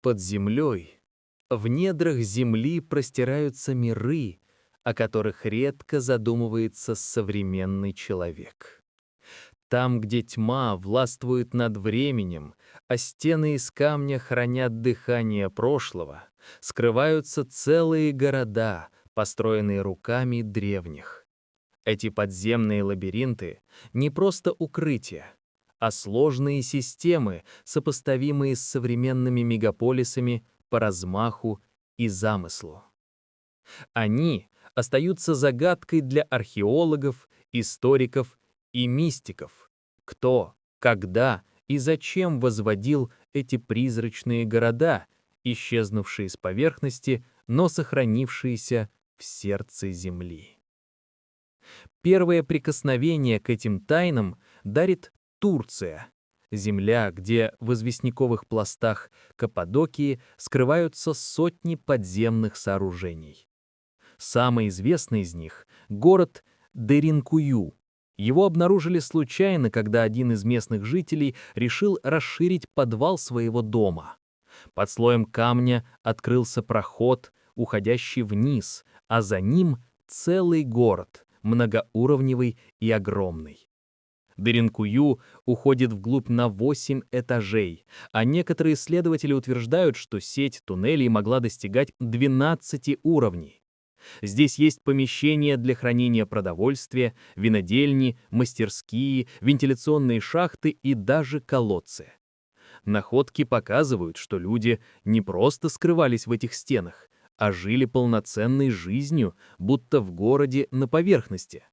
Под землей, в недрах земли простираются миры, о которых редко задумывается современный человек. Там, где тьма властвует над временем, а стены из камня хранят дыхание прошлого, скрываются целые города, построенные руками древних. Эти подземные лабиринты не просто укрытия, а сложные системы, сопоставимые с современными мегаполисами по размаху и замыслу. Они остаются загадкой для археологов, историков и мистиков. Кто, когда и зачем возводил эти призрачные города, исчезнувшие с поверхности, но сохранившиеся в сердце земли? Первое прикосновение к этим тайнам дарит Турция, земля, где в известняковых пластах Каппадокии скрываются сотни подземных сооружений. Самый известный из них — город Деринкую. Его обнаружили случайно, когда один из местных жителей решил расширить подвал своего дома. Под слоем камня открылся проход, уходящий вниз, а за ним целый город, многоуровневый и огромный. Деринкую уходит вглубь на 8 этажей, а некоторые исследователи утверждают, что сеть туннелей могла достигать 12 уровней. Здесь есть помещения для хранения продовольствия, винодельни, мастерские, вентиляционные шахты и даже колодцы. Находки показывают, что люди не просто скрывались в этих стенах, а жили полноценной жизнью, будто в городе на поверхности.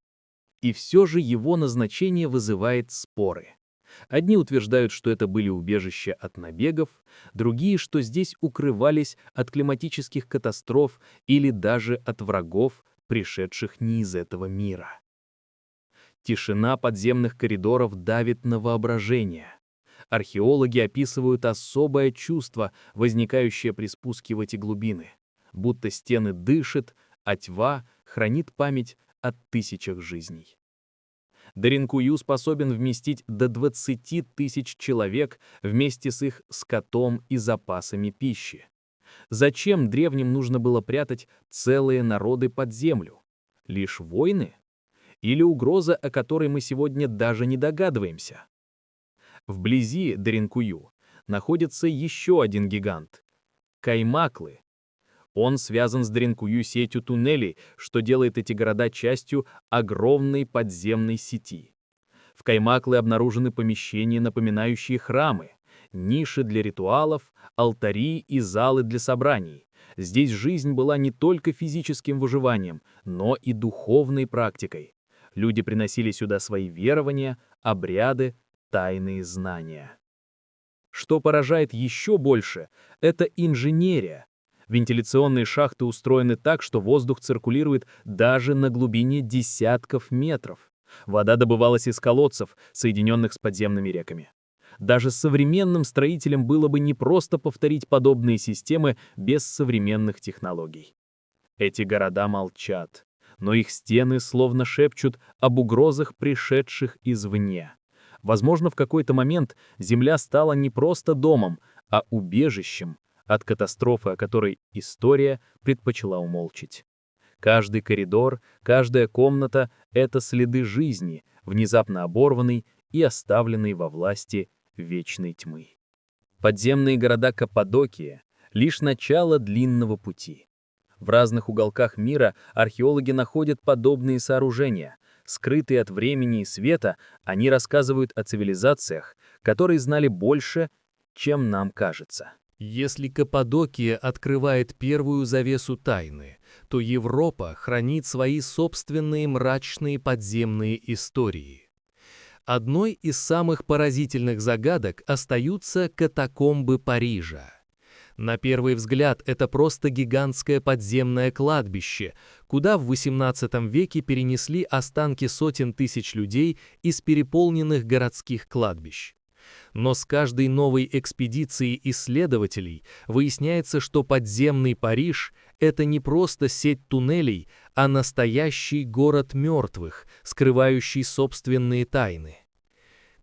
И все же его назначение вызывает споры. Одни утверждают, что это были убежища от набегов, другие, что здесь укрывались от климатических катастроф или даже от врагов, пришедших не из этого мира. Тишина подземных коридоров давит на воображение. Археологи описывают особое чувство, возникающее при спуске в эти глубины, будто стены дышат, а тьма хранит память о тысячах жизней. Деринкую способен вместить до 20 тысяч человек вместе с их скотом и запасами пищи. Зачем древним нужно было прятать целые народы под землю? Лишь войны? Или угроза, о которой мы сегодня даже не догадываемся? Вблизи Деринкую находится еще один гигант — Каймаклы. Он связан с Деринкую сетью туннелей, что делает эти города частью огромной подземной сети. В Каймаклы обнаружены помещения, напоминающие храмы, ниши для ритуалов, алтари и залы для собраний. Здесь жизнь была не только физическим выживанием, но и духовной практикой. Люди приносили сюда свои верования, обряды, тайные знания. Что поражает еще больше, это инженерия. Вентиляционные шахты устроены так, что воздух циркулирует даже на глубине десятков метров. Вода добывалась из колодцев, соединенных с подземными реками. Даже современным строителям было бы непросто повторить подобные системы без современных технологий. Эти города молчат, но их стены словно шепчут об угрозах, пришедших извне. Возможно, в какой-то момент земля стала не просто домом, а убежищем от катастрофы, о которой история предпочла умолчать. Каждый коридор, каждая комната — это следы жизни, внезапно оборванной и оставленной во власти вечной тьмы. Подземные города Каппадокии — лишь начало длинного пути. В разных уголках мира археологи находят подобные сооружения. Скрытые от времени и света, они рассказывают о цивилизациях, которые знали больше, чем нам кажется. Если Каппадокия открывает первую завесу тайны, то Европа хранит свои собственные мрачные подземные истории. Одной из самых поразительных загадок остаются катакомбы Парижа. На первый взгляд, это просто гигантское подземное кладбище, куда в XVIII веке перенесли останки сотен тысяч людей из переполненных городских кладбищ. Но с каждой новой экспедицией исследователей выясняется, что подземный Париж — это не просто сеть туннелей, а настоящий город мертвых, скрывающий собственные тайны.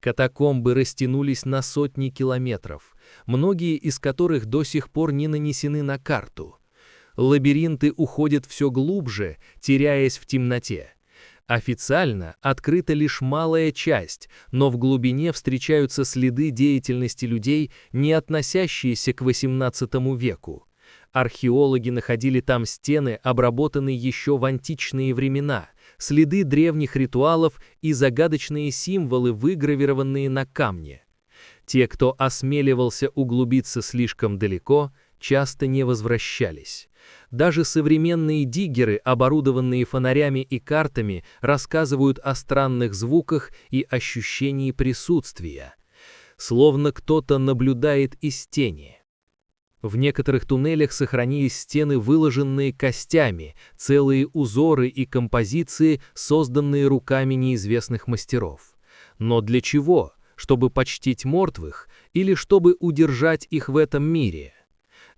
Катакомбы растянулись на сотни километров, многие из которых до сих пор не нанесены на карту. Лабиринты уходят все глубже, теряясь в темноте. Официально открыта лишь малая часть, но в глубине встречаются следы деятельности людей, не относящиеся к XVIII веку. Археологи находили там стены, обработанные еще в античные времена, следы древних ритуалов и загадочные символы, выгравированные на камне. Те, кто осмеливался углубиться слишком далеко, часто не возвращались. Даже современные диггеры, оборудованные фонарями и картами, рассказывают о странных звуках и ощущении присутствия, словно кто-то наблюдает из тени. В некоторых туннелях сохранились стены, выложенные костями, целые узоры и композиции, созданные руками неизвестных мастеров. Но для чего? Чтобы почтить мертвых или чтобы удержать их в этом мире?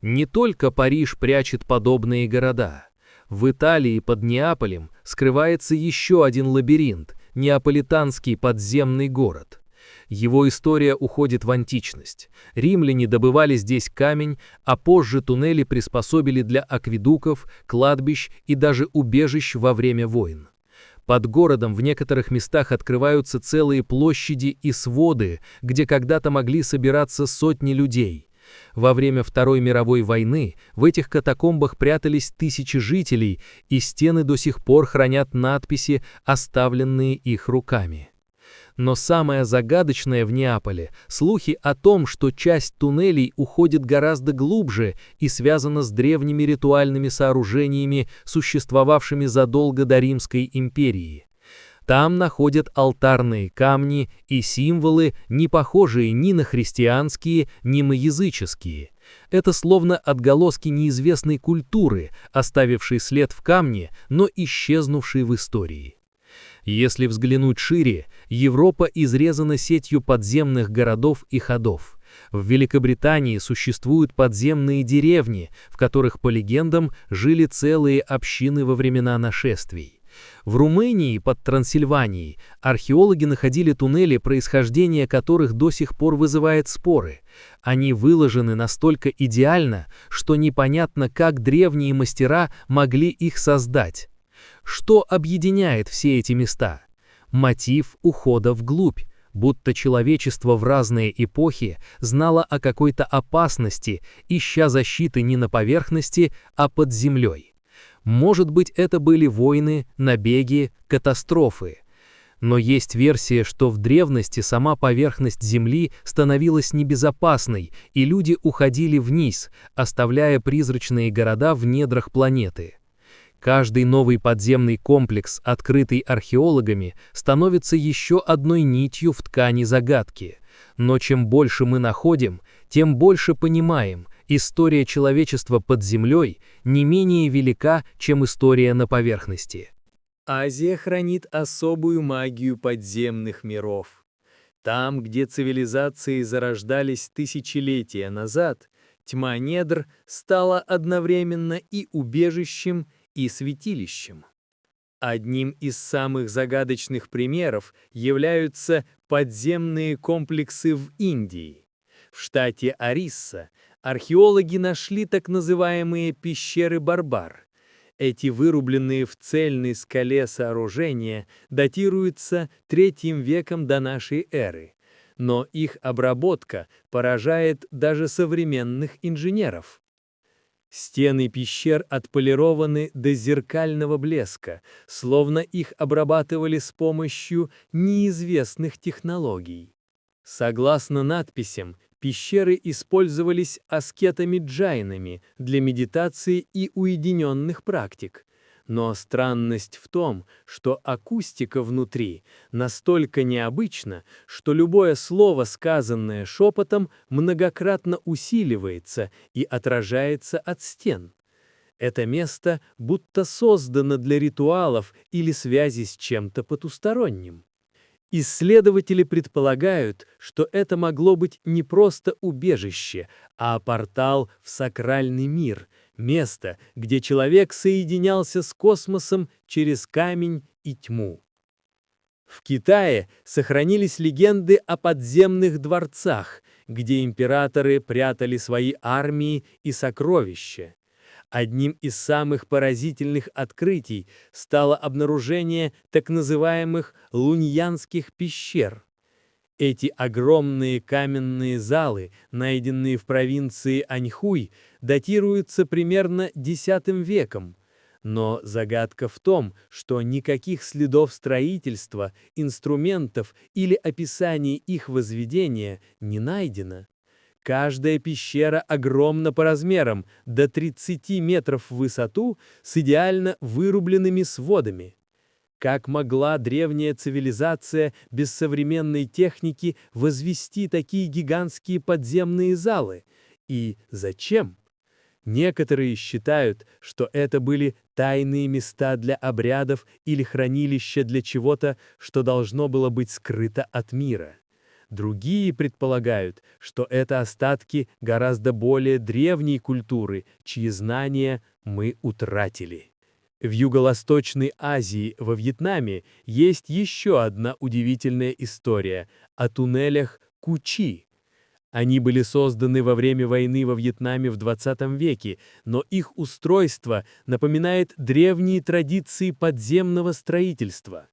Не только Париж прячет подобные города. В Италии под Неаполем скрывается еще один лабиринт – неаполитанский подземный город. Его история уходит в античность. Римляне добывали здесь камень, а позже туннели приспособили для акведуков, кладбищ и даже убежищ во время войн. Под городом в некоторых местах открываются целые площади и своды, где когда-то могли собираться сотни людей. Во время Второй мировой войны в этих катакомбах прятались тысячи жителей, и стены до сих пор хранят надписи, оставленные их руками. Но самое загадочное в Неаполе – слухи о том, что часть туннелей уходит гораздо глубже и связана с древними ритуальными сооружениями, существовавшими задолго до Римской империи. Там находят алтарные камни и символы, не похожие ни на христианские, ни на языческие. Это словно отголоски неизвестной культуры, оставившей след в камне, но исчезнувшей в истории. Если взглянуть шире, Европа изрезана сетью подземных городов и ходов. В Великобритании существуют подземные деревни, в которых, по легендам, жили целые общины во времена нашествий. В Румынии под Трансильванией археологи находили туннели, происхождение которых до сих пор вызывает споры. Они выложены настолько идеально, что непонятно, как древние мастера могли их создать. Что объединяет все эти места? Мотив ухода вглубь, будто человечество в разные эпохи знало о какой-то опасности, ища защиты не на поверхности, а под землей. Может быть, это были войны, набеги, катастрофы. Но есть версия, что в древности сама поверхность Земли становилась небезопасной, и люди уходили вниз, оставляя призрачные города в недрах планеты. Каждый новый подземный комплекс, открытый археологами, становится еще одной нитью в ткани загадки. Но чем больше мы находим, тем больше понимаем, история человечества под землей не менее велика, чем история на поверхности. Азия хранит особую магию подземных миров. Там, где цивилизации зарождались тысячелетия назад, тьма недр стала одновременно и убежищем, и святилищем. Одним из самых загадочных примеров являются подземные комплексы в Индии. В штате Орисса археологи нашли так называемые пещеры Барбар. Эти вырубленные в цельной скале сооружения датируются III веком до нашей эры, но их обработка поражает даже современных инженеров. Стены пещер отполированы до зеркального блеска, словно их обрабатывали с помощью неизвестных технологий. Согласно надписям, пещеры использовались аскетами-джайнами для медитации и уединенных практик. Но странность в том, что акустика внутри настолько необычна, что любое слово, сказанное шепотом, многократно усиливается и отражается от стен. Это место будто создано для ритуалов или связи с чем-то потусторонним. Исследователи предполагают, что это могло быть не просто убежище, а портал в сакральный мир, место, где человек соединялся с космосом через камень и тьму. В Китае сохранились легенды о подземных дворцах, где императоры прятали свои армии и сокровища. Одним из самых поразительных открытий стало обнаружение так называемых Луньянских пещер. Эти огромные каменные залы, найденные в провинции Аньхуй, датируются примерно X веком. Но загадка в том, что никаких следов строительства, инструментов или описаний их возведения не найдено. Каждая пещера огромна по размерам, до 30 метров в высоту, с идеально вырубленными сводами. Как могла древняя цивилизация без современной техники возвести такие гигантские подземные залы? И зачем? Некоторые считают, что это были тайные места для обрядов или хранилища для чего-то, что должно было быть скрыто от мира. Другие предполагают, что это остатки гораздо более древней культуры, чьи знания мы утратили. В Юго-Восточной Азии, во Вьетнаме, есть еще одна удивительная история о туннелях Кучи. Они были созданы во время войны во Вьетнаме в 20 веке, но их устройство напоминает древние традиции подземного строительства.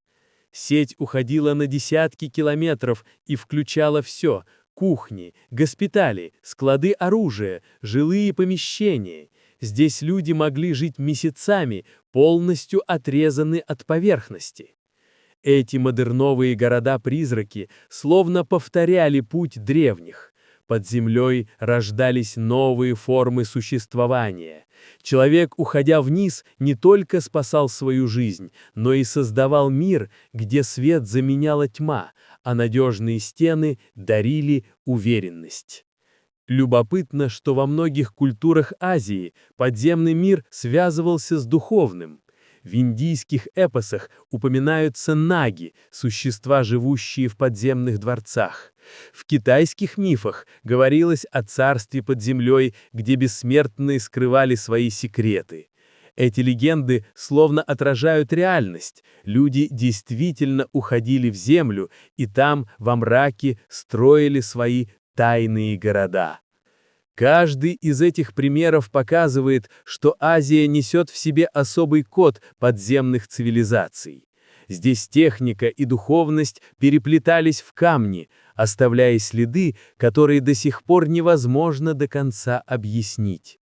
Сеть уходила на десятки километров и включала все – кухни, госпитали, склады оружия, жилые помещения. Здесь люди могли жить месяцами, полностью отрезаны от поверхности. Эти модерновые города-призраки словно повторяли путь древних. Под землей рождались новые формы существования. Человек, уходя вниз, не только спасал свою жизнь, но и создавал мир, где свет заменяла тьма, а надежные стены дарили уверенность. Любопытно, что во многих культурах Азии подземный мир связывался с духовным. В индийских эпосах упоминаются наги, существа, живущие в подземных дворцах. В китайских мифах говорилось о царстве под землей, где бессмертные скрывали свои секреты. Эти легенды словно отражают реальность. Люди действительно уходили в землю, и там, во мраке, строили свои тайные города. Каждый из этих примеров показывает, что Азия несет в себе особый код подземных цивилизаций. Здесь техника и духовность переплетались в камни, оставляя следы, которые до сих пор невозможно до конца объяснить.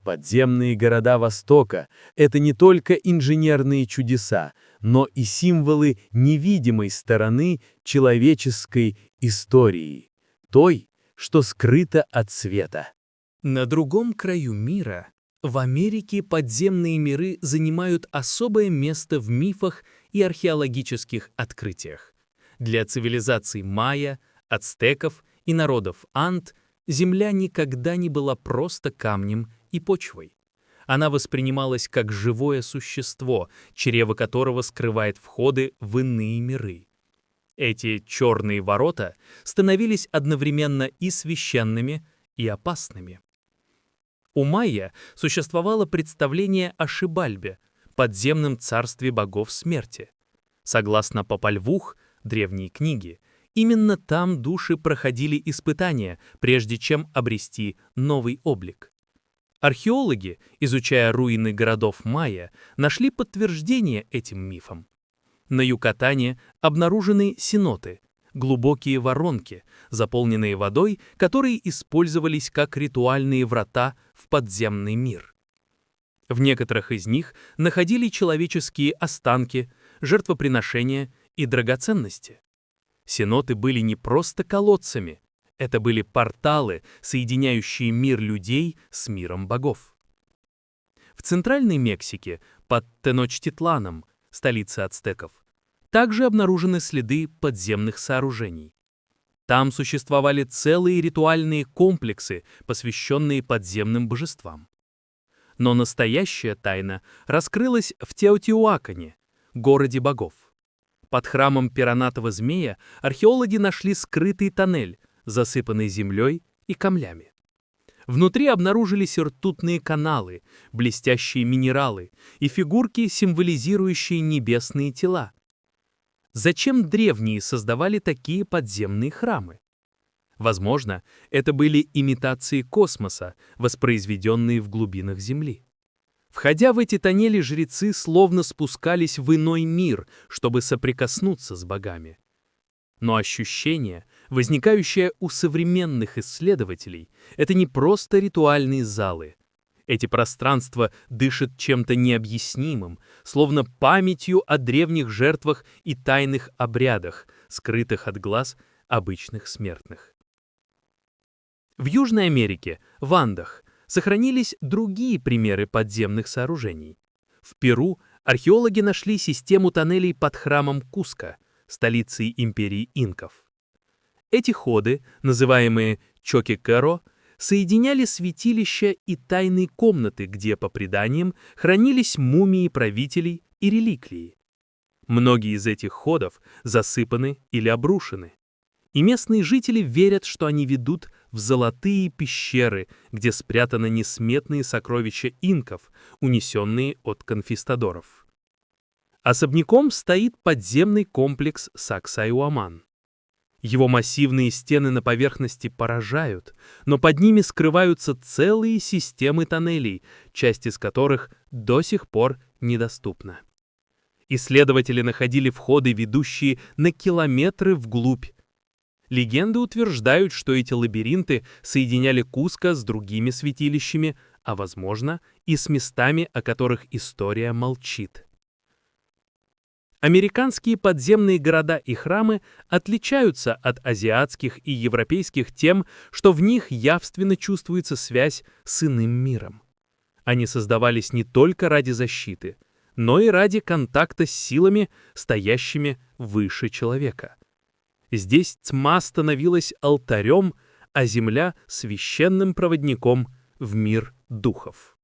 Подземные города Востока – это не только инженерные чудеса, но и символы невидимой стороны человеческой истории, той, что скрыто от света. На другом краю мира, в Америке, подземные миры занимают особое место в мифах и археологических открытиях. Для цивилизаций майя, ацтеков и народов Анд Земля никогда не была просто камнем и почвой. Она воспринималась как живое существо, чрево которого скрывает входы в иные миры. Эти черные ворота становились одновременно и священными, и опасными. У майя существовало представление о Шибальбе, подземном царстве богов смерти. Согласно Попаль Vuh, древней книги, именно там души проходили испытания, прежде чем обрести новый облик. Археологи, изучая руины городов майя, нашли подтверждение этим мифам. На Юкатане обнаружены сеноты, глубокие воронки, заполненные водой, которые использовались как ритуальные врата в подземный мир. В некоторых из них находили человеческие останки, жертвоприношения и драгоценности. Сеноты были не просто колодцами, это были порталы, соединяющие мир людей с миром богов. В Центральной Мексике, под Теночтитланом, столице ацтеков, также обнаружены следы подземных сооружений. Там существовали целые ритуальные комплексы, посвященные подземным божествам. Но настоящая тайна раскрылась в Теотиуакане, городе богов. Под храмом перонатого змея археологи нашли скрытый тоннель, засыпанный землей и камнями. Внутри обнаружились ртутные каналы, блестящие минералы и фигурки, символизирующие небесные тела. Зачем древние создавали такие подземные храмы? Возможно, это были имитации космоса, воспроизведенные в глубинах Земли. Входя в эти тоннели, жрецы словно спускались в иной мир, чтобы соприкоснуться с богами. Но ощущение, возникающее у современных исследователей, это не просто ритуальные залы. Эти пространства дышат чем-то необъяснимым, словно памятью о древних жертвах и тайных обрядах, скрытых от глаз обычных смертных. В Южной Америке, в Андах, сохранились другие примеры подземных сооружений. В Перу археологи нашли систему тоннелей под храмом Куско, столицей империи инков. Эти ходы, называемые Чокекеро, соединяли святилища и тайные комнаты, где, по преданиям, хранились мумии правителей и реликвии. Многие из этих ходов засыпаны или обрушены, и местные жители верят, что они ведут в золотые пещеры, где спрятаны несметные сокровища инков, унесенные от конкистадоров. Особняком стоит подземный комплекс Саксайуаман. Его массивные стены на поверхности поражают, но под ними скрываются целые системы тоннелей, часть из которых до сих пор недоступна. Исследователи находили входы, ведущие на километры вглубь. Легенды утверждают, что эти лабиринты соединяли Куско с другими святилищами, а, возможно, и с местами, о которых история молчит. Американские подземные города и храмы отличаются от азиатских и европейских тем, что в них явственно чувствуется связь с иным миром. Они создавались не только ради защиты, но и ради контакта с силами, стоящими выше человека. Здесь тьма становилась алтарем, а земля — священным проводником в мир духов.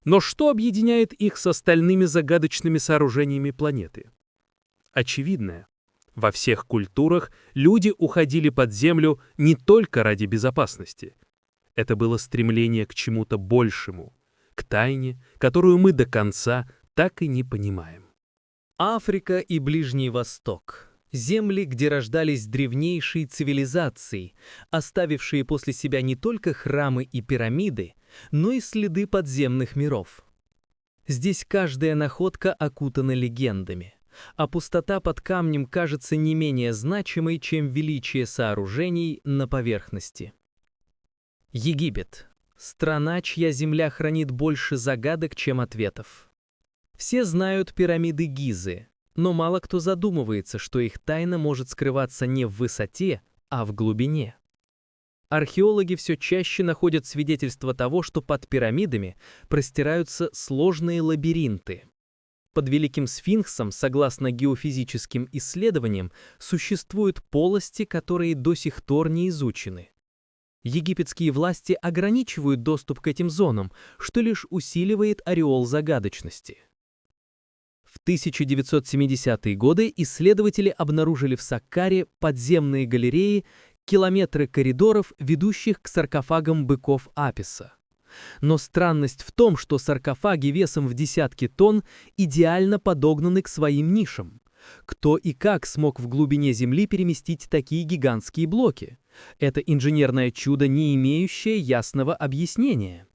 Но что объединяет их с остальными загадочными сооружениями планеты? Очевидное. Во всех культурах люди уходили под землю не только ради безопасности. Это было стремление к чему-то большему, к тайне, которую мы до конца так и не понимаем. Африка и Ближний Восток. Земли, где рождались древнейшие цивилизации, оставившие после себя не только храмы и пирамиды, но и следы подземных миров. Здесь каждая находка окутана легендами, а пустота под камнем кажется не менее значимой, чем величие сооружений на поверхности. Египет – страна, чья земля хранит больше загадок, чем ответов. Все знают пирамиды Гизы, но мало кто задумывается, что их тайна может скрываться не в высоте, а в глубине. Археологи все чаще находят свидетельства того, что под пирамидами простираются сложные лабиринты. Под Великим Сфинксом, согласно геофизическим исследованиям, существуют полости, которые до сих пор не изучены. Египетские власти ограничивают доступ к этим зонам, что лишь усиливает ореол загадочности. В 1970-е годы исследователи обнаружили в Саккаре подземные галереи, километры коридоров, ведущих к саркофагам быков Аписа. Но странность в том, что саркофаги весом в десятки тонн идеально подогнаны к своим нишам. Кто и как смог в глубине Земли переместить такие гигантские блоки? Это инженерное чудо, не имеющее ясного объяснения.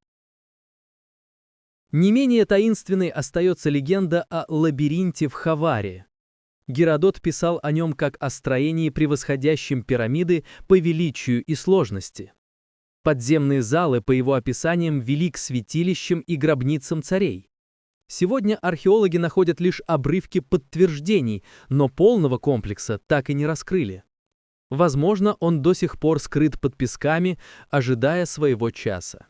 Не менее таинственной остается легенда о лабиринте в Хаваре. Геродот писал о нем как о строении, превосходящем пирамиды по величию и сложности. Подземные залы, по его описаниям, вели к святилищам и гробницам царей. Сегодня археологи находят лишь обрывки подтверждений, но полного комплекса так и не раскрыли. Возможно, он до сих пор скрыт под песками, ожидая своего часа.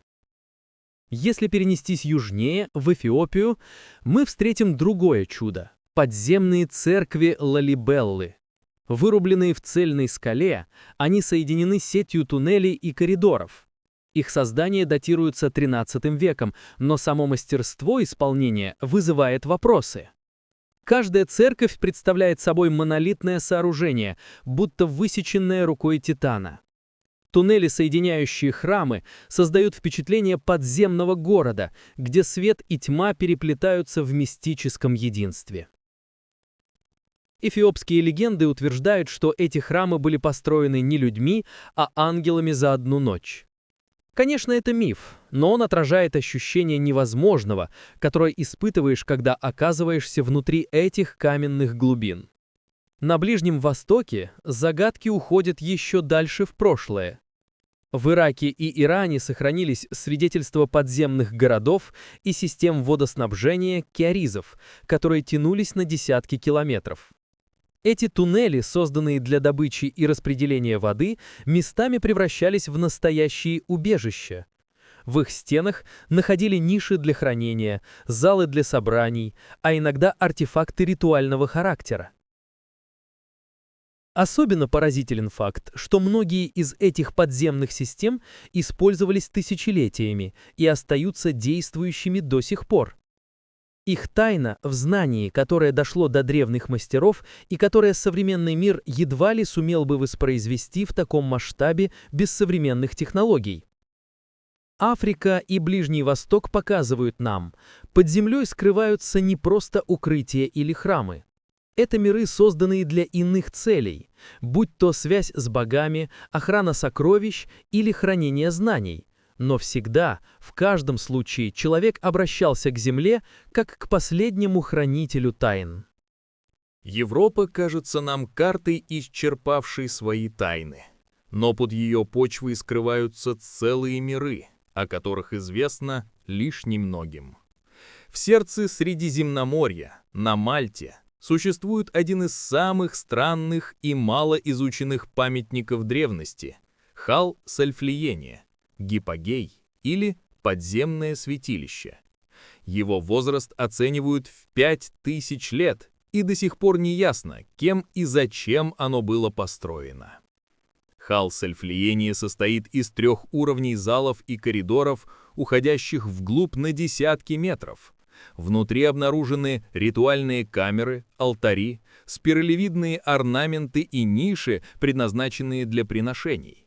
Если перенестись южнее, в Эфиопию, мы встретим другое чудо – подземные церкви Лалибеллы. Вырубленные в цельной скале, они соединены сетью туннелей и коридоров. Их создание датируется XIII веком, но само мастерство исполнения вызывает вопросы. Каждая церковь представляет собой монолитное сооружение, будто высеченное рукой Титана. Туннели, соединяющие храмы, создают впечатление подземного города, где свет и тьма переплетаются в мистическом единстве. Эфиопские легенды утверждают, что эти храмы были построены не людьми, а ангелами за одну ночь. Конечно, это миф, но он отражает ощущение невозможного, которое испытываешь, когда оказываешься внутри этих каменных глубин. На Ближнем Востоке загадки уходят еще дальше в прошлое. В Ираке и Иране сохранились свидетельства подземных городов и систем водоснабжения киаризов, которые тянулись на десятки километров. Эти туннели, созданные для добычи и распределения воды, местами превращались в настоящие убежища. В их стенах находили ниши для хранения, залы для собраний, а иногда артефакты ритуального характера. Особенно поразителен факт, что многие из этих подземных систем использовались тысячелетиями и остаются действующими до сих пор. Их тайна в знании, которое дошло до древних мастеров и которое современный мир едва ли сумел бы воспроизвести в таком масштабе без современных технологий. Африка и Ближний Восток показывают нам, под землей скрываются не просто укрытия или храмы. Это миры, созданные для иных целей, будь то связь с богами, охрана сокровищ или хранение знаний. Но всегда, в каждом случае, человек обращался к земле как к последнему хранителю тайн. Европа кажется нам картой, исчерпавшей свои тайны. Но под ее почвой скрываются целые миры, о которых известно лишь немногим. В сердце Средиземноморья, на Мальте, существует один из самых странных и малоизученных памятников древности – Хал-Сальфлиение, Гипогей или подземное святилище. Его возраст оценивают в 5000 лет, и до сих пор не ясно, кем и зачем оно было построено. Хал-Сальфлиение состоит из 3 уровней залов и коридоров, уходящих вглубь на десятки метров. Внутри обнаружены ритуальные камеры, алтари, спиралевидные орнаменты и ниши, предназначенные для приношений.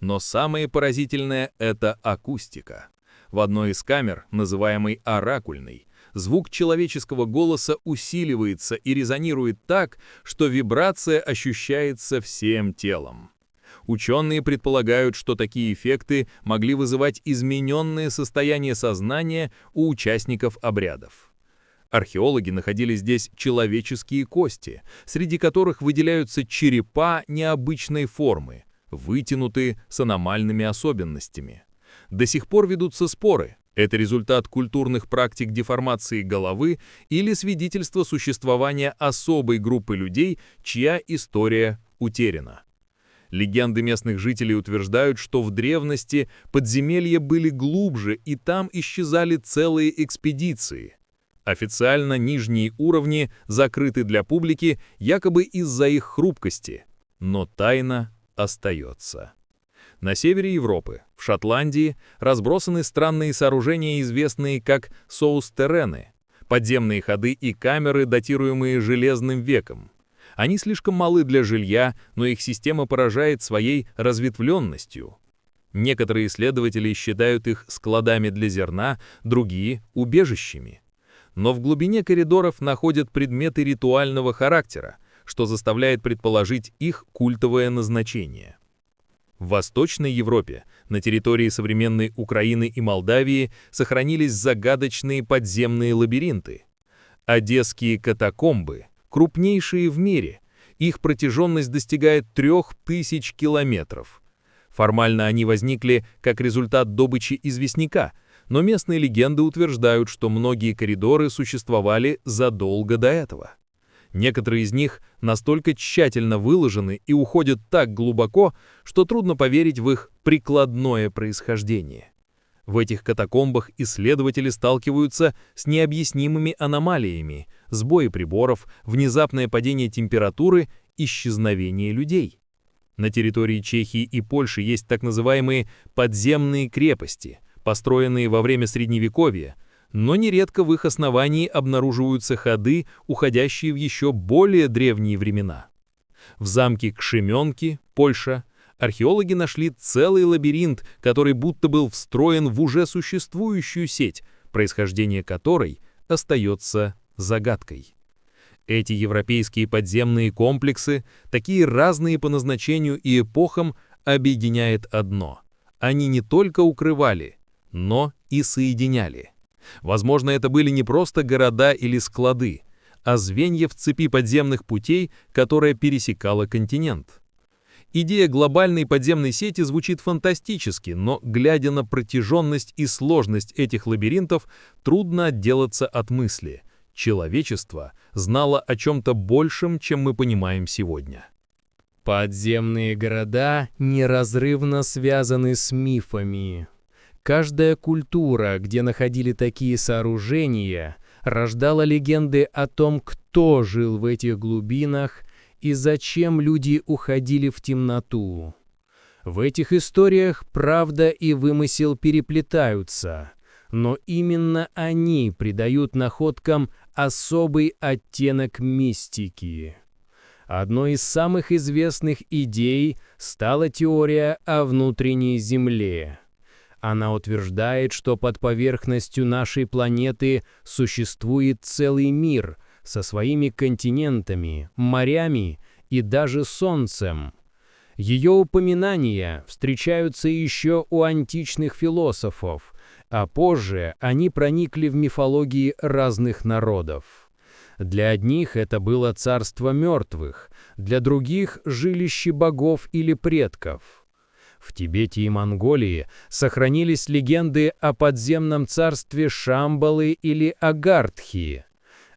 Но самое поразительное – это акустика. В одной из камер, называемой оракульной, звук человеческого голоса усиливается и резонирует так, что вибрация ощущается всем телом. Ученые предполагают, что такие эффекты могли вызывать измененное состояние сознания у участников обрядов. Археологи находили здесь человеческие кости, среди которых выделяются черепа необычной формы, вытянутые с аномальными особенностями. До сих пор ведутся споры. Это результат культурных практик деформации головы или свидетельство существования особой группы людей, чья история утеряна. Легенды местных жителей утверждают, что в древности подземелья были глубже, и там исчезали целые экспедиции. Официально нижние уровни закрыты для публики якобы из-за их хрупкости, но тайна остается. На севере Европы, в Шотландии, разбросаны странные сооружения, известные как соустеррены, подземные ходы и камеры, датируемые Железным веком. Они слишком малы для жилья, но их система поражает своей разветвленностью. Некоторые исследователи считают их складами для зерна, другие – убежищами. Но в глубине коридоров находят предметы ритуального характера, что заставляет предположить их культовое назначение. В Восточной Европе, на территории современной Украины и Молдавии, сохранились загадочные подземные лабиринты. Одесские катакомбы – крупнейшие в мире, их протяженность достигает 3000 километров. Формально они возникли как результат добычи известняка, но местные легенды утверждают, что многие коридоры существовали задолго до этого. Некоторые из них настолько тщательно выложены и уходят так глубоко, что трудно поверить в их прикладное происхождение. В этих катакомбах исследователи сталкиваются с необъяснимыми аномалиями, сбои приборов, внезапное падение температуры, исчезновение людей. На территории Чехии и Польши есть так называемые подземные крепости, построенные во время Средневековья, но нередко в их основании обнаруживаются ходы, уходящие в еще более древние времена. В замке Кшеменки, Польша, археологи нашли целый лабиринт, который будто был встроен в уже существующую сеть, происхождение которой остается загадкой. Эти европейские подземные комплексы, такие разные по назначению и эпохам, объединяет одно. Они не только укрывали, но и соединяли. Возможно, это были не просто города или склады, а звенья в цепи подземных путей, которая пересекала континент. Идея глобальной подземной сети звучит фантастически, но, глядя на протяженность и сложность этих лабиринтов, трудно отделаться от мысли. Человечество знало о чем-то большем, чем мы понимаем сегодня. Подземные города неразрывно связаны с мифами. Каждая культура, где находили такие сооружения, рождала легенды о том, кто жил в этих глубинах и зачем люди уходили в темноту. В этих историях правда и вымысел переплетаются, но именно они придают находкам особый оттенок мистики. Одной из самых известных идей стала теория о внутренней Земле. Она утверждает, что под поверхностью нашей планеты существует целый мир со своими континентами, морями и даже Солнцем. Ее упоминания встречаются еще у античных философов, а позже они проникли в мифологии разных народов. Для одних это было царство мертвых, для других – жилище богов или предков. В Тибете и Монголии сохранились легенды о подземном царстве Шамбалы или Агартхи.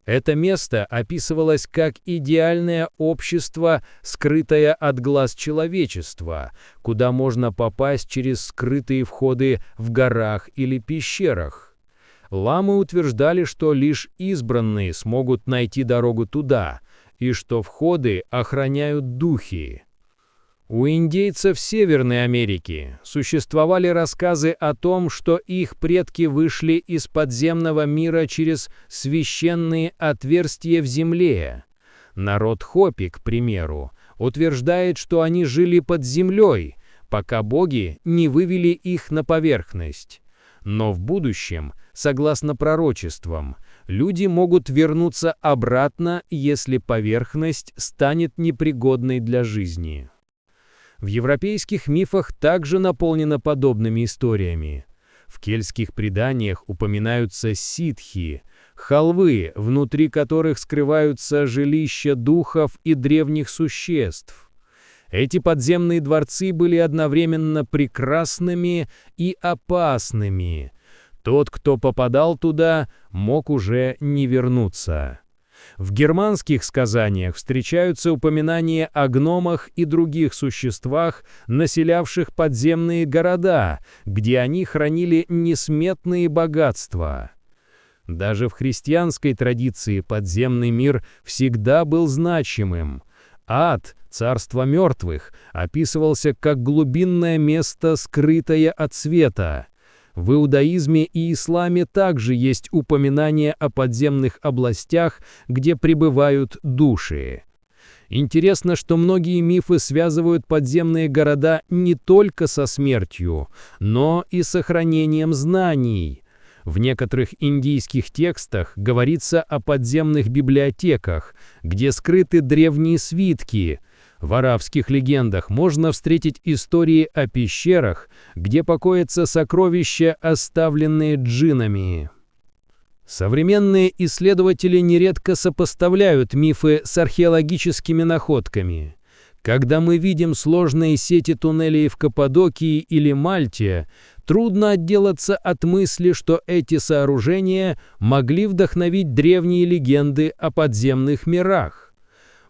Это место описывалось как идеальное общество, скрытое от глаз человечества, куда можно попасть через скрытые входы в горах или пещерах. Ламы утверждали, что лишь избранные смогут найти дорогу туда, и что входы охраняют духи. У индейцев Северной Америки существовали рассказы о том, что их предки вышли из подземного мира через священные отверстия в земле. Народ Хопи, к примеру, утверждает, что они жили под землей, пока боги не вывели их на поверхность. Но в будущем, согласно пророчествам, люди могут вернуться обратно, если поверхность станет непригодной для жизни. В европейских мифах также наполнено подобными историями. В кельтских преданиях упоминаются ситхи, холвы, внутри которых скрываются жилища духов и древних существ. Эти подземные дворцы были одновременно прекрасными и опасными. Тот, кто попадал туда, мог уже не вернуться. В германских сказаниях встречаются упоминания о гномах и других существах, населявших подземные города, где они хранили несметные богатства. Даже в христианской традиции подземный мир всегда был значимым. Ад, царство мертвых, описывался как глубинное место, скрытое от света. В иудаизме и исламе также есть упоминания о подземных областях, где пребывают души. Интересно, что многие мифы связывают подземные города не только со смертью, но и сохранением знаний. В некоторых индийских текстах говорится о подземных библиотеках, где скрыты древние свитки. В арабских легендах можно встретить истории о пещерах, где покоятся сокровища, оставленные джиннами. Современные исследователи нередко сопоставляют мифы с археологическими находками. Когда мы видим сложные сети туннелей в Каппадокии или Мальте, трудно отделаться от мысли, что эти сооружения могли вдохновить древние легенды о подземных мирах.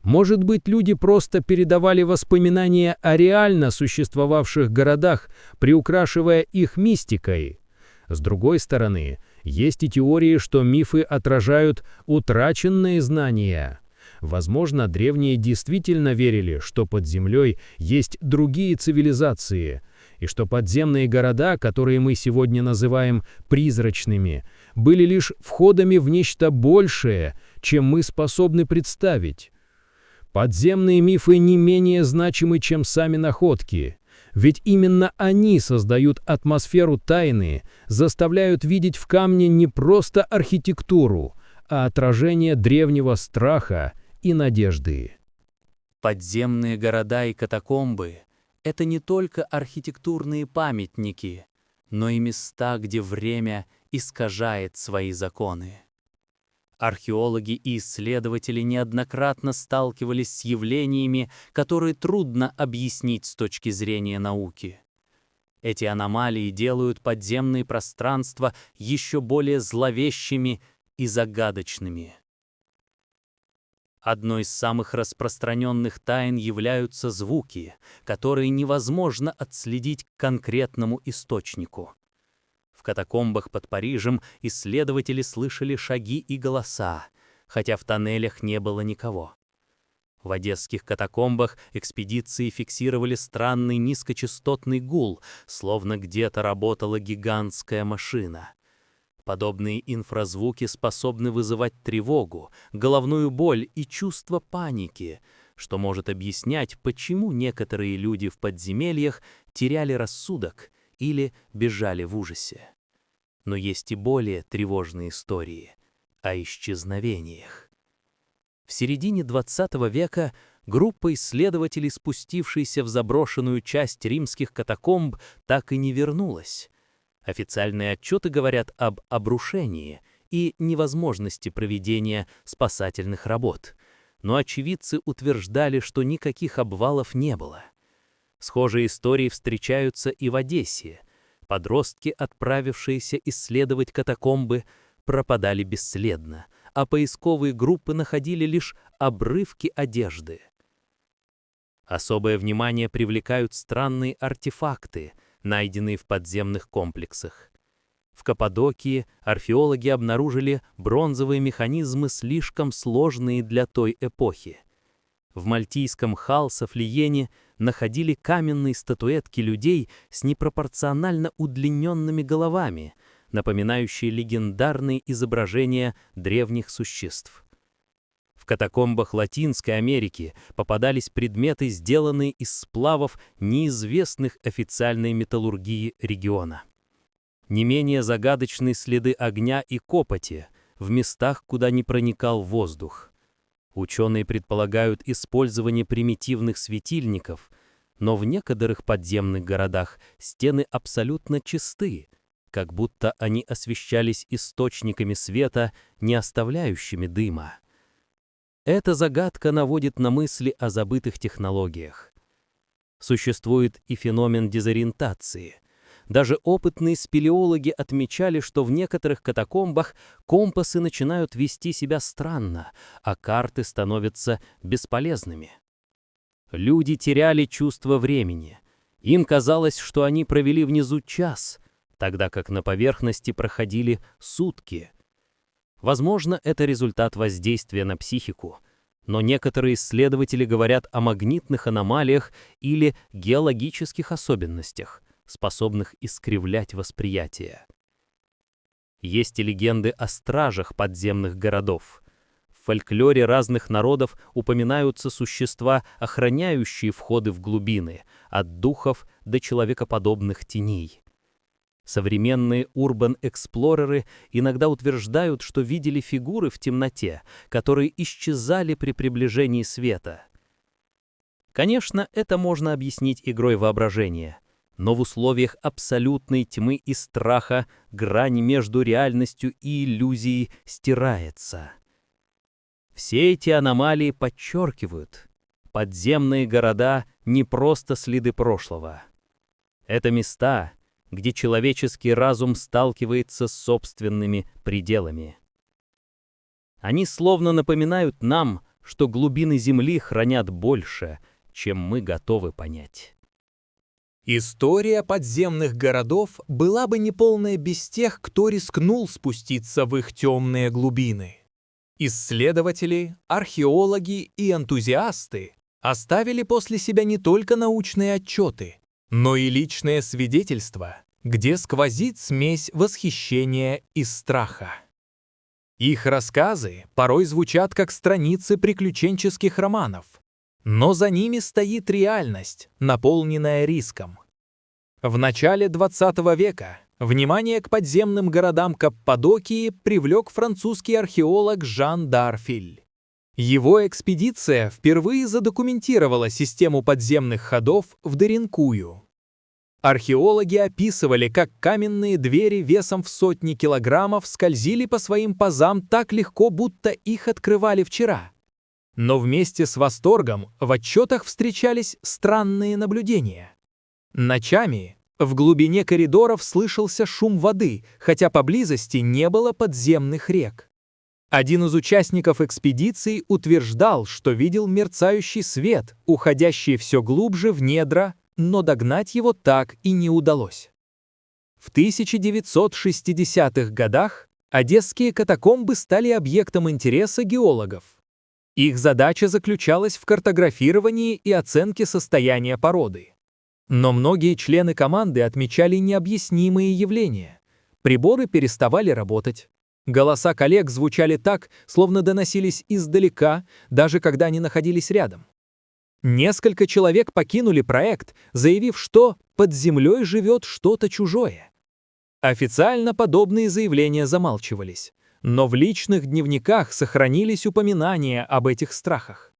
Может быть, люди просто передавали воспоминания о реально существовавших городах, приукрашивая их мистикой. С другой стороны, есть и теории, что мифы отражают утраченные знания. Возможно, древние действительно верили, что под землей есть другие цивилизации, и что подземные города, которые мы сегодня называем призрачными, были лишь входами в нечто большее, чем мы способны представить. Подземные мифы не менее значимы, чем сами находки, ведь именно они создают атмосферу тайны, заставляют видеть в камне не просто архитектуру, а отражение древнего страха и надежды. Подземные города и катакомбы — это не только архитектурные памятники, но и места, где время искажает свои законы. Археологи и исследователи неоднократно сталкивались с явлениями, которые трудно объяснить с точки зрения науки. Эти аномалии делают подземные пространства еще более зловещими и загадочными. Одной из самых распространенных тайн являются звуки, которые невозможно отследить к конкретному источнику. В катакомбах под Парижем исследователи слышали шаги и голоса, хотя в тоннелях не было никого. В одесских катакомбах экспедиции фиксировали странный низкочастотный гул, словно где-то работала гигантская машина. Подобные инфразвуки способны вызывать тревогу, головную боль и чувство паники, что может объяснять, почему некоторые люди в подземельях теряли рассудок или бежали в ужасе. Но есть и более тревожные истории о исчезновениях. В середине XX века группа исследователей, спустившаяся в заброшенную часть римских катакомб, так и не вернулась. Официальные отчеты говорят об обрушении и невозможности проведения спасательных работ, но очевидцы утверждали, что никаких обвалов не было. Схожие истории встречаются и в Одессе. Подростки, отправившиеся исследовать катакомбы, пропадали бесследно, а поисковые группы находили лишь обрывки одежды. Особое внимание привлекают странные артефакты, найденные в подземных комплексах. В Каппадокии археологи обнаружили бронзовые механизмы, слишком сложные для той эпохи. В мальтийском Халсафлиене находили каменные статуэтки людей с непропорционально удлиненными головами, напоминающие легендарные изображения древних существ. В катакомбах Латинской Америки попадались предметы, сделанные из сплавов неизвестных официальной металлургии региона. Не менее загадочные следы огня и копоти в местах, куда не проникал воздух. Ученые предполагают использование примитивных светильников, но в некоторых подземных городах стены абсолютно чисты, как будто они освещались источниками света, не оставляющими дыма. Эта загадка наводит на мысли о забытых технологиях. Существует и феномен дезориентации. Даже опытные спелеологи отмечали, что в некоторых катакомбах компасы начинают вести себя странно, а карты становятся бесполезными. Люди теряли чувство времени. Им казалось, что они провели внизу час, тогда как на поверхности проходили сутки. Возможно, это результат воздействия на психику, но некоторые исследователи говорят о магнитных аномалиях или геологических особенностях, способных искривлять восприятие. Есть и легенды о стражах подземных городов. В фольклоре разных народов упоминаются существа, охраняющие входы в глубины, от духов до человекоподобных теней. Современные урбан-эксплореры иногда утверждают, что видели фигуры в темноте, которые исчезали при приближении света. Конечно, это можно объяснить игрой воображения, но в условиях абсолютной тьмы и страха грань между реальностью и иллюзией стирается. Все эти аномалии подчеркивают: подземные города не просто следы прошлого. Это места, где человеческий разум сталкивается с собственными пределами. Они словно напоминают нам, что глубины Земли хранят больше, чем мы готовы понять. История подземных городов была бы неполная без тех, кто рискнул спуститься в их темные глубины. Исследователи, археологи и энтузиасты оставили после себя не только научные отчеты, но и личное свидетельство, где сквозит смесь восхищения и страха. Их рассказы порой звучат как страницы приключенческих романов, но за ними стоит реальность, наполненная риском. В начале XX века Внимание к подземным городам Каппадокии привлек французский археолог Жан Дарфиль. Его экспедиция впервые задокументировала систему подземных ходов в Деринкую. Археологи описывали, как каменные двери весом в сотни килограммов скользили по своим пазам так легко, будто их открывали вчера. Но вместе с восторгом в отчетах встречались странные наблюдения. Ночами в глубине коридоров слышался шум воды, хотя поблизости не было подземных рек. Один из участников экспедиции утверждал, что видел мерцающий свет, уходящий все глубже в недра, но догнать его так и не удалось. В 1960-х годах одесские катакомбы стали объектом интереса геологов. Их задача заключалась в картографировании и оценке состояния породы. Но многие члены команды отмечали необъяснимые явления. Приборы переставали работать. Голоса коллег звучали так, словно доносились издалека, даже когда они находились рядом. Несколько человек покинули проект, заявив, что под землей живет что-то чужое. Официально подобные заявления замалчивались, но в личных дневниках сохранились упоминания об этих страхах.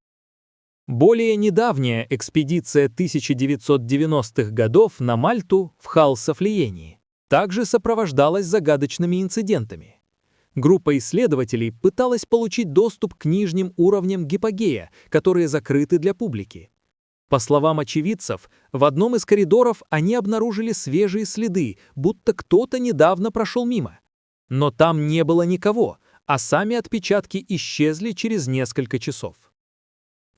Более недавняя экспедиция 1990-х годов на Мальту в Халсафлиении также сопровождалась загадочными инцидентами. Группа исследователей пыталась получить доступ к нижним уровням гипогея, которые закрыты для публики. По словам очевидцев, в одном из коридоров они обнаружили свежие следы, будто кто-то недавно прошел мимо. Но там не было никого, а сами отпечатки исчезли через несколько часов.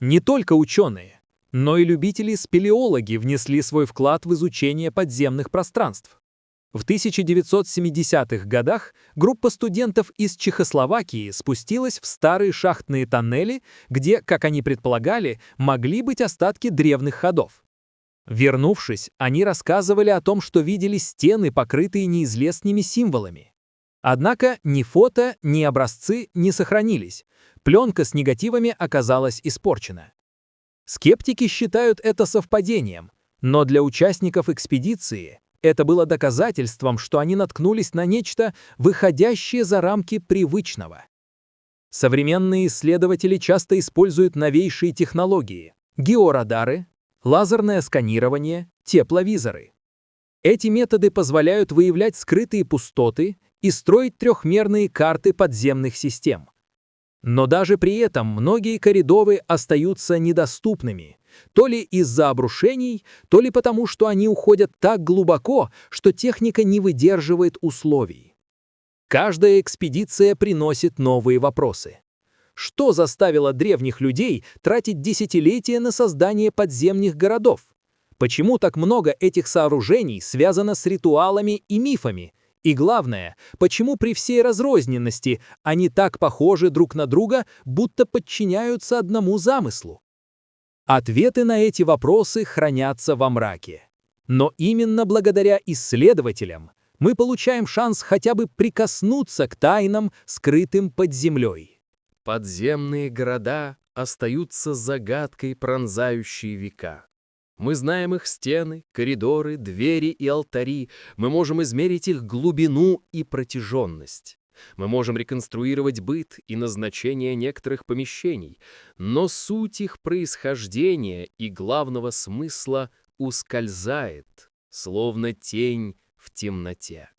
Не только ученые, но и любители-спелеологи внесли свой вклад в изучение подземных пространств. В 1970-х годах группа студентов из Чехословакии спустилась в старые шахтные тоннели, где, как они предполагали, могли быть остатки древних ходов. Вернувшись, они рассказывали о том, что видели стены, покрытые неизвестными символами. Однако ни фото, ни образцы не сохранились. Пленка с негативами оказалась испорчена. Скептики считают это совпадением, но для участников экспедиции это было доказательством, что они наткнулись на нечто, выходящее за рамки привычного. Современные исследователи часто используют новейшие технологии – георадары, лазерное сканирование, тепловизоры. Эти методы позволяют выявлять скрытые пустоты и строить трехмерные карты подземных систем. Но даже при этом многие коридоры остаются недоступными, то ли из-за обрушений, то ли потому, что они уходят так глубоко, что техника не выдерживает условий. Каждая экспедиция приносит новые вопросы. Что заставило древних людей тратить десятилетия на создание подземных городов? Почему так много этих сооружений связано с ритуалами и мифами? И главное, почему при всей разрозненности они так похожи друг на друга, будто подчиняются одному замыслу? Ответы на эти вопросы хранятся во мраке. Но именно благодаря исследователям мы получаем шанс хотя бы прикоснуться к тайнам, скрытым под землей. Подземные города остаются загадкой, пронзающей века. Мы знаем их стены, коридоры, двери и алтари, мы можем измерить их глубину и протяженность. Мы можем реконструировать быт и назначение некоторых помещений, но суть их происхождения и главного смысла ускользает, словно тень в темноте.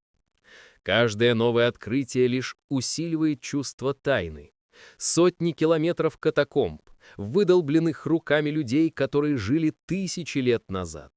Каждое новое открытие лишь усиливает чувство тайны. Сотни километров катакомб, выдолбленных руками людей, которые жили тысячи лет назад.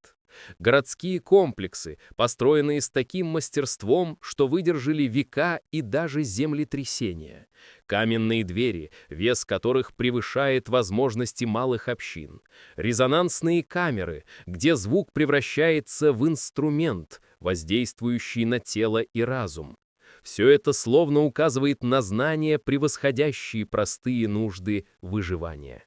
Городские комплексы, построенные с таким мастерством, что выдержали века и даже землетрясения. Каменные двери, вес которых превышает возможности малых общин. Резонансные камеры, где звук превращается в инструмент, воздействующий на тело и разум. Все это словно указывает на знания, превосходящие простые нужды выживания.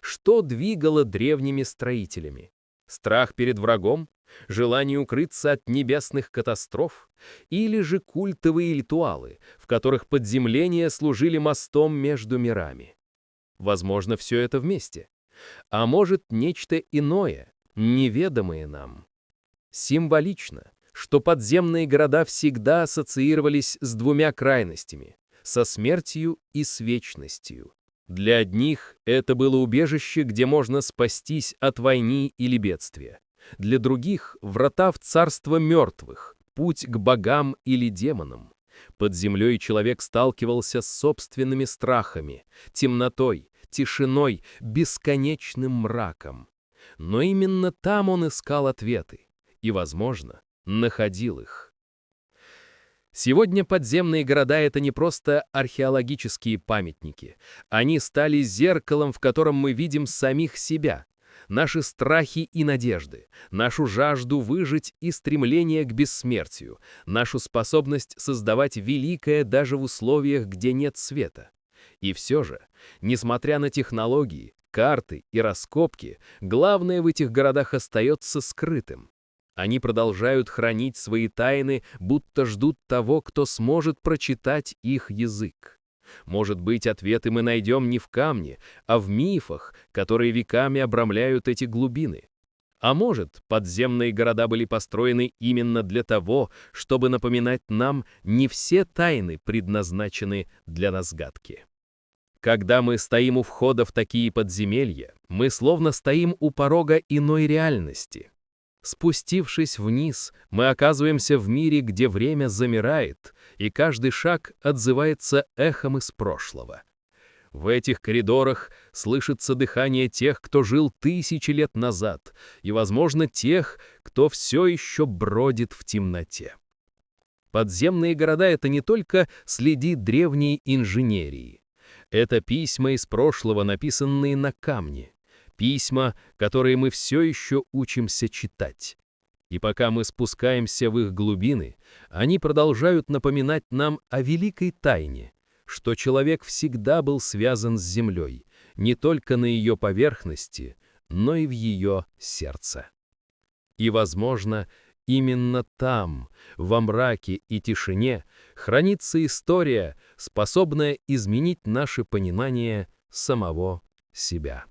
Что двигало древними строителями? Страх перед врагом? Желание укрыться от небесных катастроф? Или же культовые ритуалы, в которых подземления служили мостом между мирами? Возможно, все это вместе. А может, нечто иное, неведомое нам. Символично, что подземные города всегда ассоциировались с двумя крайностями – со смертью и с вечностью. Для одних это было убежище, где можно спастись от войны или бедствия. Для других – врата в царство мертвых, путь к богам или демонам. Под землей человек сталкивался с собственными страхами, темнотой, тишиной, бесконечным мраком. Но именно там он искал ответы и, возможно, находил их. Сегодня подземные города — это не просто археологические памятники. Они стали зеркалом, в котором мы видим самих себя, наши страхи и надежды, нашу жажду выжить и стремление к бессмертию, нашу способность создавать великое даже в условиях, где нет света. И все же, несмотря на технологии, карты и раскопки, главное в этих городах остается скрытым. Они продолжают хранить свои тайны, будто ждут того, кто сможет прочитать их язык. Может быть, ответы мы найдем не в камне, а в мифах, которые веками обрамляют эти глубины. А может, подземные города были построены именно для того, чтобы напоминать нам, не все тайны предназначены для разгадки. Когда мы стоим у входа в такие подземелья, мы словно стоим у порога иной реальности. Спустившись вниз, мы оказываемся в мире, где время замирает, и каждый шаг отзывается эхом из прошлого. В этих коридорах слышится дыхание тех, кто жил тысячи лет назад, и, возможно, тех, кто все еще бродит в темноте. Подземные города — это не только следы древней инженерии. Это письма из прошлого, написанные на камне. Письма, которые мы все еще учимся читать. И пока мы спускаемся в их глубины, они продолжают напоминать нам о великой тайне, что человек всегда был связан с землей, не только на ее поверхности, но и в ее сердце. И, возможно, именно там, во мраке и тишине, хранится история, способная изменить наше понимание самого себя.